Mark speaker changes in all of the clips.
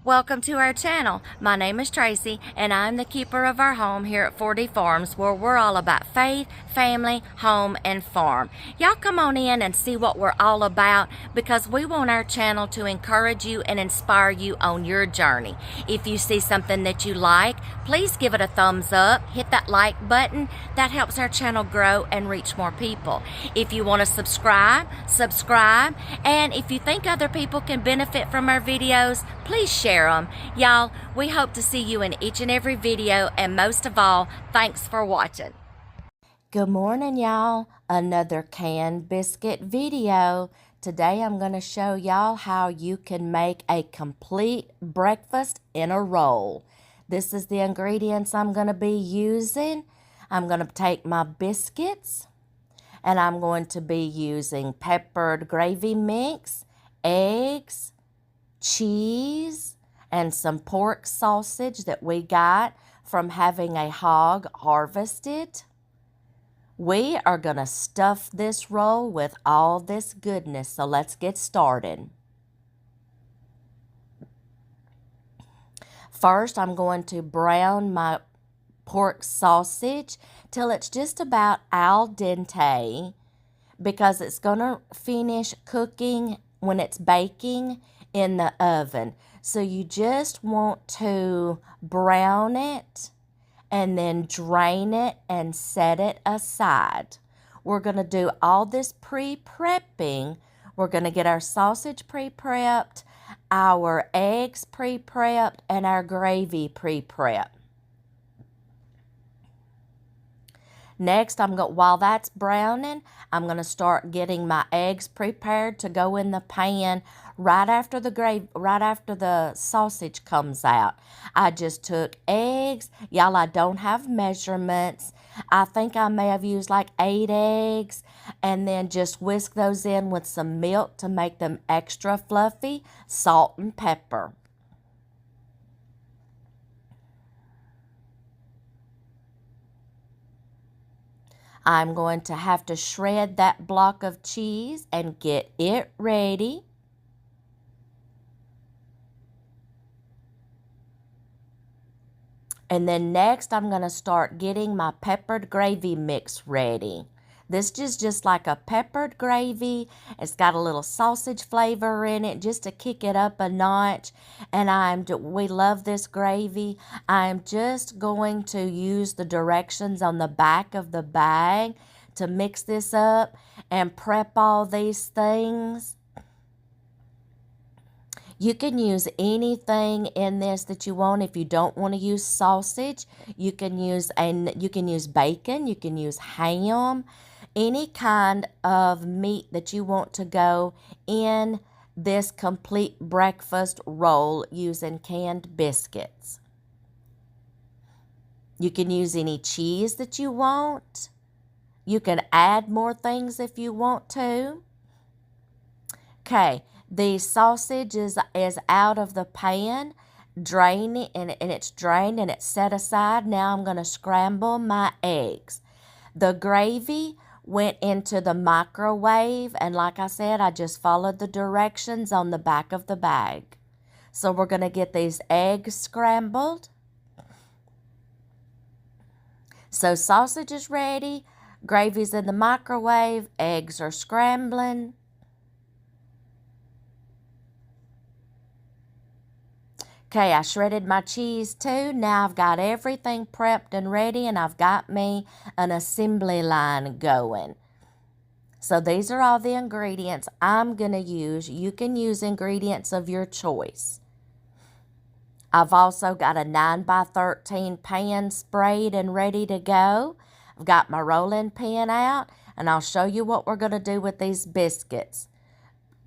Speaker 1: Welcome to our channel. My name is Tracy and I'm the keeper of our home here at 4D Farms, where we're all about faith, family, home, and farm. Y'all come on in and see what we're all about, because we want our channel to encourage you and inspire you on your journey. If you see something that you like, please give it a thumbs up, hit that like button. That helps our channel grow and reach more people. If you want to subscribe, and if you think other people can benefit from our videos, please share them. Y'all, we hope to see you in each and every video, and most of all, thanks for watching. Good morning, y'all. Another canned biscuit video. Today I'm going to show y'all how you can make a complete breakfast in a roll. This is the ingredients I'm going to be using. I'm going to take my biscuits, and I'm going to be using peppered gravy mix, eggs, cheese, and some pork sausage that we got from having a hog harvested. We are going to stuff this roll with all this goodness, so let's get started. First, I'm going to brown my pork sausage till it's just about al dente, because it's going to finish cooking when it's baking in the oven. So you just want to brown it and then drain it and set it aside. We're going to do all this pre-prepping. We're going to get our sausage pre-prepped, our eggs pre-prepped, and our gravy pre-prepped. Next, while that's browning, I'm going to start getting my eggs prepared to go in the pan right after the sausage comes out. I just took eggs. Y'all, I don't have measurements. I think I may have used like 8 eggs, and then just whisk those in with some milk to make them extra fluffy, salt and pepper. I'm going to have to shred that block of cheese and get it ready. And then next, I'm going to start getting my peppered gravy mix ready. This is just like a peppered gravy. It's got a little sausage flavor in it just to kick it up a notch. And we love this gravy. I'm just going to use the directions on the back of the bag to mix this up and prep all these things. You can use anything in this that you want. If you don't want to use sausage, you can use bacon, you can use ham, any kind of meat that you want to go in this complete breakfast roll using canned biscuits. You can use any cheese that you want. You can add more things if you want to. Okay, the sausage is out of the pan, drain it, and it's drained and it's set aside. Now I'm going to scramble my eggs. The gravy went into the microwave, and like I said, I just followed the directions on the back of the bag. So we're going to get these eggs scrambled. So sausage is ready, gravy's in the microwave, eggs are scrambling. Okay, I shredded my cheese too. Now I've got everything prepped and ready, and I've got me an assembly line going. So these are all the ingredients I'm going to use. You can use ingredients of your choice. I've also got a 9x13 pan sprayed and ready to go. I've got my rolling pin out, and I'll show you what we're going to do with these biscuits.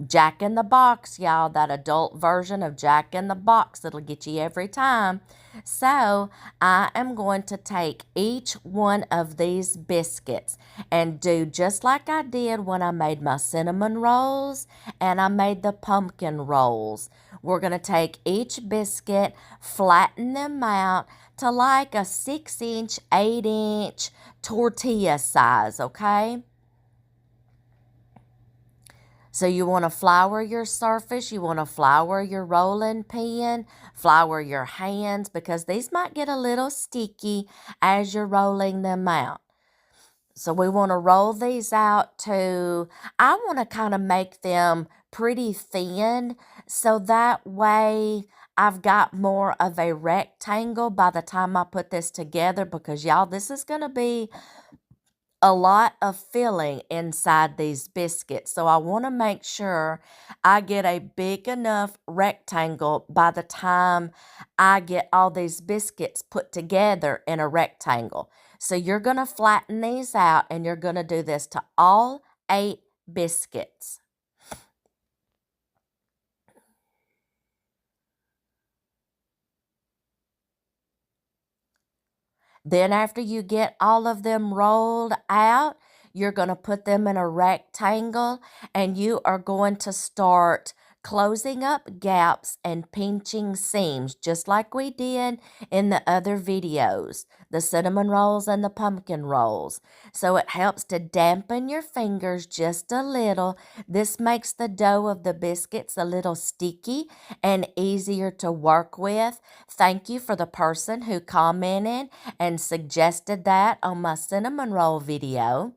Speaker 1: Jack in the Box, y'all, that adult version of Jack in the Box that'll get you every time. So I am going to take each one of these biscuits and do just like I did when I made my cinnamon rolls and I made the pumpkin rolls. We're going to take each biscuit, flatten them out to like a 6-inch, 8-inch tortilla size, okay? So you want to flour your surface, you want to flour your rolling pin, flour your hands, because these might get a little sticky as you're rolling them out. So we want to roll these out I want to kind of make them pretty thin, so that way I've got more of a rectangle by the time I put this together, because y'all, this is going to be a lot of filling inside these biscuits. So I want to make sure I get a big enough rectangle by the time I get all these biscuits put together in a rectangle. So you're going to flatten these out, and you're going to do this to all 8 biscuits. Then after you get all of them rolled out, you're going to put them in a rectangle, and you are going to start closing up gaps and pinching seams, just like we did in the other videos, the cinnamon rolls and the pumpkin rolls. So it helps to dampen your fingers just a little. This makes the dough of the biscuits a little sticky and easier to work with. Thank you for the person who commented and suggested that on my cinnamon roll video.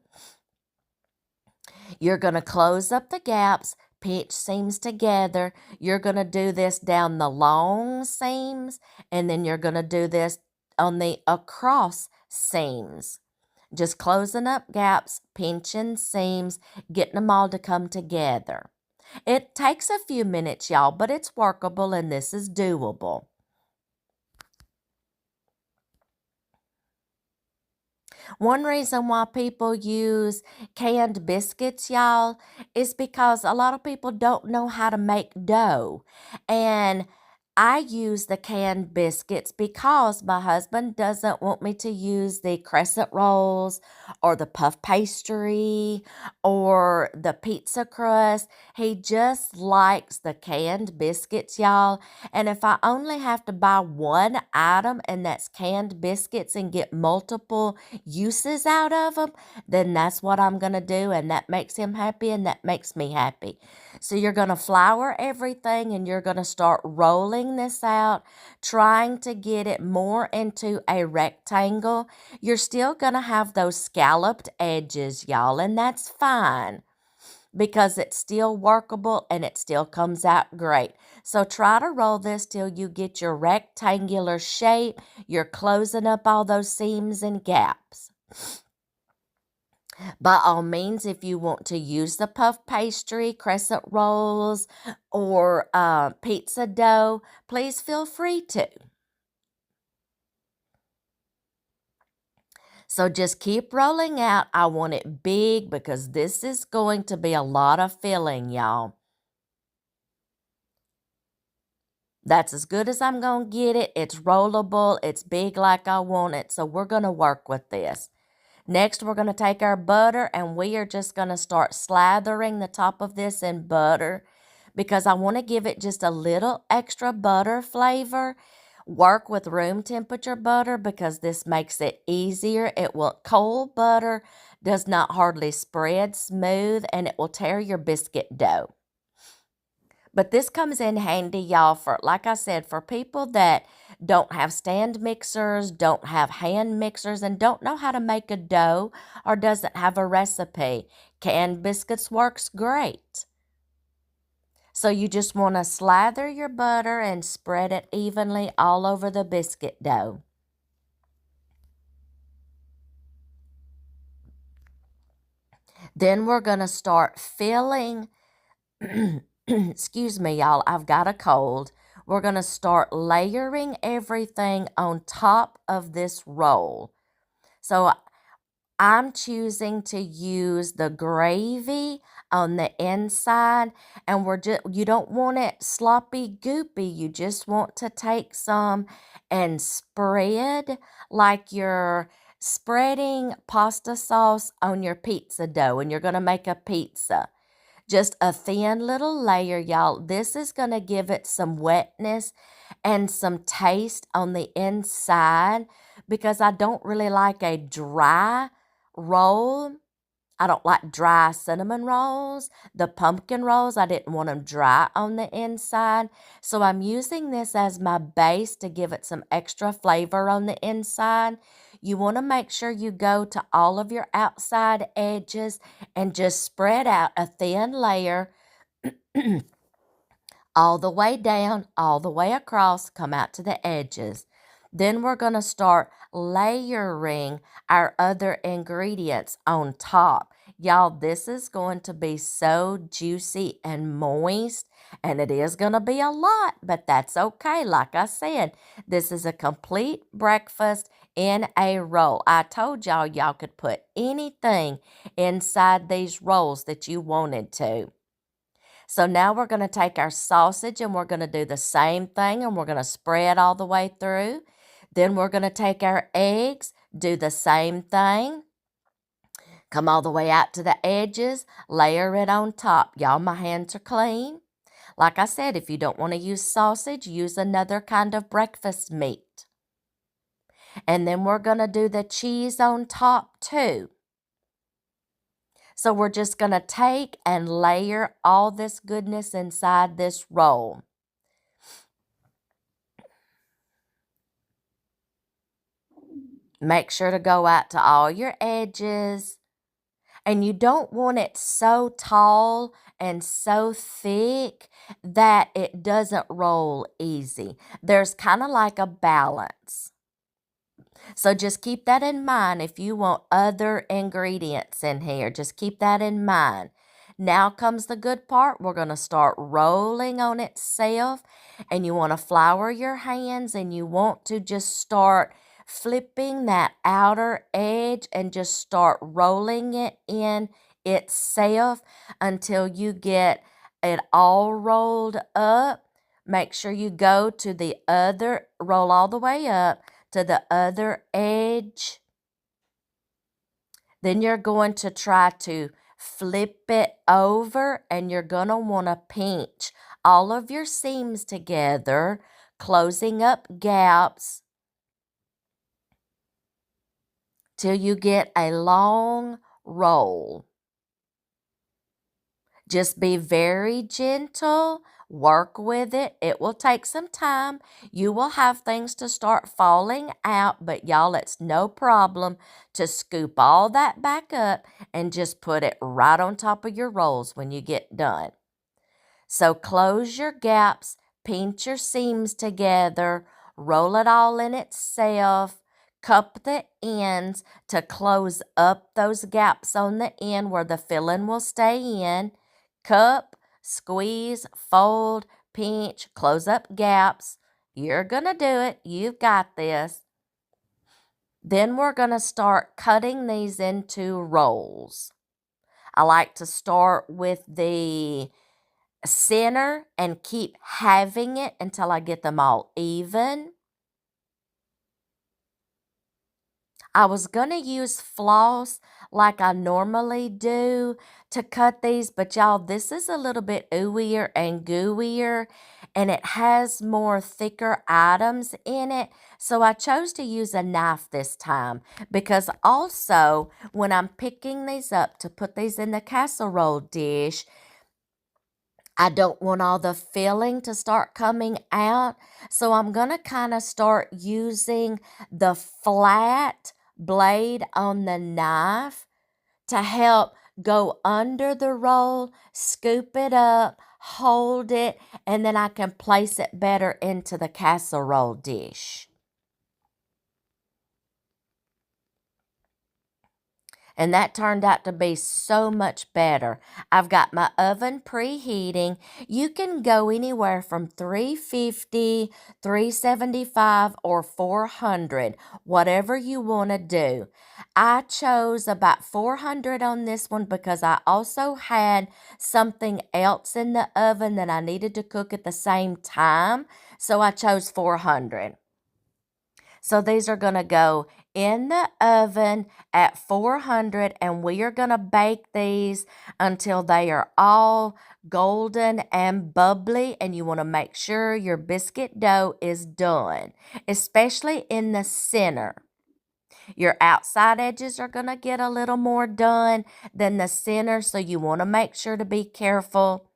Speaker 1: You're going to close up the gaps, pinch seams together. You're going to do this down the long seams, and then you're going to do this on the across seams. Just closing up gaps, pinching seams, getting them all to come together. It takes a few minutes, y'all, but it's workable, and this is doable. One reason why people use canned biscuits, y'all, is because a lot of people don't know how to make dough. And I use the canned biscuits because my husband doesn't want me to use the crescent rolls or the puff pastry or the pizza crust. He just likes the canned biscuits, y'all. And if I only have to buy one item, and that's canned biscuits, and get multiple uses out of them, then that's what I'm going to do, and that makes him happy, and that makes me happy. So you're going to flour everything, and you're going to start rolling this out, trying to get it more into a rectangle. You're still going to have those scalloped edges, y'all, and that's fine, because it's still workable and it still comes out great. So try to roll this till you get your rectangular shape. You're closing up all those seams and gaps. By all means, if you want to use the puff pastry, crescent rolls, or pizza dough, please feel free to. So just keep rolling out. I want it big because this is going to be a lot of filling, y'all. That's as good as I'm going to get it. It's rollable. It's big like I want it. So we're going to work with this. Next, we're going to take our butter, and we are just going to start slathering the top of this in butter, because I want to give it just a little extra butter flavor. Work with room temperature butter, because this makes it easier. Cold butter does not hardly spread smooth, and it will tear your biscuit dough. But this comes in handy, y'all, for, like I said, for people that don't have stand mixers, don't have hand mixers, and don't know how to make a dough, or doesn't have a recipe. Canned biscuits works great. So you just want to slather your butter and spread it evenly all over the biscuit dough. Then we're going to start filling excuse me, y'all, I've got a cold. We're going to start layering everything on top of this roll. So I'm choosing to use the gravy on the inside, and you don't want it sloppy goopy. You just want to take some and spread like you're spreading pasta sauce on your pizza dough, and you're going to make a pizza. Just a thin little layer, y'all. This is going to give it some wetness and some taste on the inside, because I don't really like a dry roll. I don't like dry cinnamon rolls. The pumpkin rolls, I didn't want them dry on the inside. So I'm using this as my base to give it some extra flavor on the inside. You want to make sure you go to all of your outside edges and just spread out a thin layer all the way down, all the way across, come out to the edges. Then we're going to start layering our other ingredients on top. Y'all, this is going to be so juicy and moist, and it is going to be a lot, but that's okay. Like I said, this is a complete breakfast in a roll. I told y'all could put anything inside these rolls that you wanted to. So now we're going to take our sausage and we're going to do the same thing, and we're going to spread all the way through. Then we're going to take our eggs, do the same thing. Come all the way out to the edges, layer it on top. Y'all, my hands are clean. Like I said, if you don't want to use sausage, use another kind of breakfast meat. And then we're going to do the cheese on top too. So we're just going to take and layer all this goodness inside this roll. Make sure to go out to all your edges. And you don't want it so tall and so thick that it doesn't roll easy. There's kind of like a balance. So just keep that in mind if you want other ingredients in here. Just keep that in mind. Now comes the good part. We're going to start rolling on itself. And you want to flour your hands, and you want to just start flipping that outer edge and just start rolling it in itself until you get it all rolled up. Make sure you go to the other, roll all the way up to the other edge. Then you're going to try to flip it over, and you're going to want to pinch all of your seams together, closing up gaps till you get a long roll. Just be very gentle. Work with it. It will take some time. You will have things to start falling out, but y'all, it's no problem to scoop all that back up and just put it right on top of your rolls when you get done. So close your gaps, pinch your seams together, roll it all in itself, cup the ends to close up those gaps on the end where the filling will stay in. Cup, squeeze, fold, pinch, close up gaps. You're going to do it. You've got this. Then we're going to start cutting these into rolls. I like to start with the center and keep having it until I get them all even. I was going to use floss like I normally do to cut these, but y'all, this is a little bit ooier and gooier, and it has more thicker items in it, so I chose to use a knife this time, because also when I'm picking these up to put these in the casserole dish, I don't want all the filling to start coming out, so I'm going to kind of start using the flat blade on the knife to help go under the roll, scoop it up, hold it, and then I can place it better into the casserole dish. And that turned out to be so much better. I've got my oven preheating. You can go anywhere from 350, 375, or 400, whatever you want to do. I chose about 400 on this one because I also had something else in the oven that I needed to cook at the same time, so I chose 400. So these are going to go in the oven at 400, and we are going to bake these until they are all golden and bubbly, and you want to make sure your biscuit dough is done, especially in the center. Your outside edges are going to get a little more done than the center, so you want to make sure to be careful.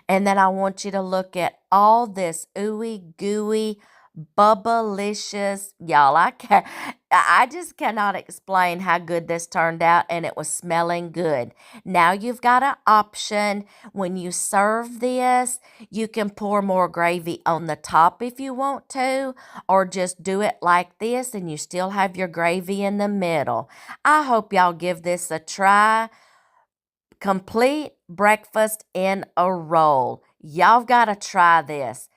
Speaker 1: And then I want you to look at all this ooey gooey, bubblicious. Y'all, I just cannot explain how good this turned out, and it was smelling good. Now you've got an option. When you serve this, you can pour more gravy on the top if you want to, or just do it like this and you still have your gravy in the middle. I hope y'all give this a try. Complete breakfast in a roll. Y'all got to try this.